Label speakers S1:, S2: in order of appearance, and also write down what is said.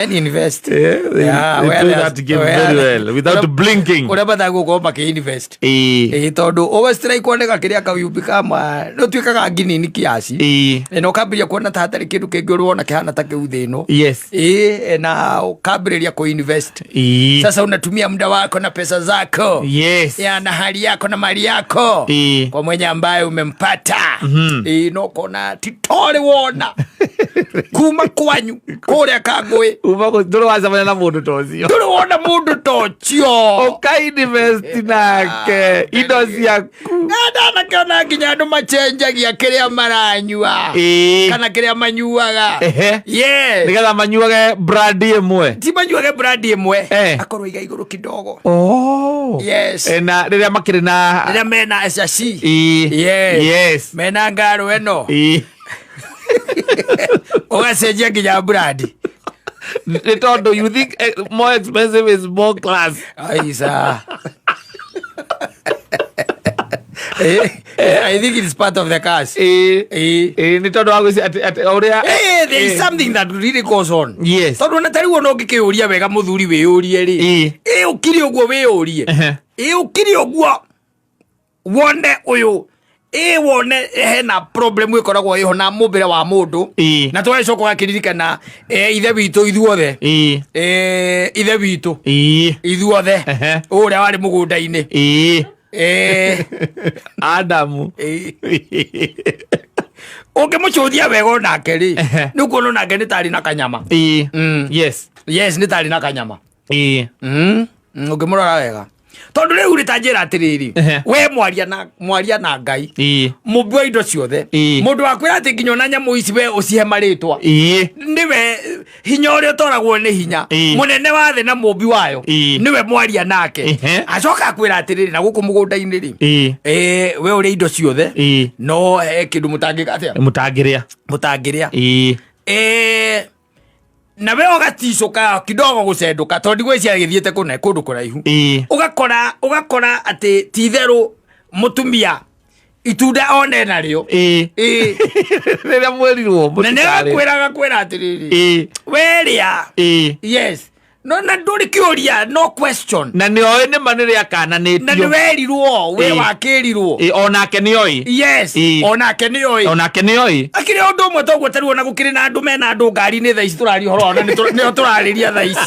S1: invest.
S2: They do that to give very well without blinking.
S1: Ureba dago go back invest. Todo overstrike kwoneka kiria ka yubika ma no twikaga ngini ni kiasi. No kabiria kuona ta hatari kindu kingi urona kihana ta kiu thino.
S2: Yes.
S1: Na kabiria ku invest. Sasa unatumia muda wako na pesa zako.
S2: Yes.
S1: Na hali yako na mali yako. Kwa mwenye ambaye umempata. No kona titore wona. Kuma kwanyu kuria kagwe.
S2: Ndoro wazamana na mundu tocio.
S1: Ndoro wona mundu tocio.
S2: Ukainvest nake indo ciaku.
S1: Na kiona nginya andu machenjagia kiria maranyua. Kana kiria manyuaga. Yes.
S2: Nigetha manyuage brand imwe.
S1: Ti manyuage brand imwe. Akorwo iga iguru kidogo. Yes.
S2: Na riria makiri na
S1: riria mena SSC.
S2: Yes.
S1: Mena ngaro eno. Ogacenjia nginya brand.
S2: Tondo, you think more expensive is more class?
S1: Aisa. I think it is part of the cast. There is something that really goes on.
S2: Yes.
S1: Tondo natari wono ngikeuria wega muthuri wiyurie ri. Ukiri oguo wiyurie. Ukiri oguo wone uyu. Wone hena problem wikoragwo iho na mubire wa mundu na twaicoka gakiririkana ithe bitu ithuothe ithe bitu ithuothe uria wari mugunda-ini
S2: Adamu
S1: ungimucuthia wega onake ri ni kuona nake ni tari na kanyama. Yes ni tari na kanyama. Ungimurora wega tondu riu ritanjira atiriri we mwaria na Ngai mubwa indo ciothe mundu wakwira ati nginya na nyamu ici we ucihe maritwa niwe hinya uria toragwo ni hinya munene wa thi na mumbi wayo niwe mwaria nake acoka akwira atiriri na guku mugunda-ini ri we uri indo ciothe no kindu mutangiria na we ogaticoka kidogo gucenduka tondi gwecia githiete kundu kuraihu ugakora ati titheru mutumia itunda one nario
S2: riria mwerirwo
S1: kwira atiriri weria. Yes. No na nduri kiuria no question.
S2: Na ni oe ni manire akananitio.
S1: Na ni werirwo we wakirirwo.
S2: Onake ni oi.
S1: Yes. Onake ni oi. Akire undu umwe togwo taruo na gukiri na andu mena andu ngari ni thaa ici turari horo na ni turariria thaa ici.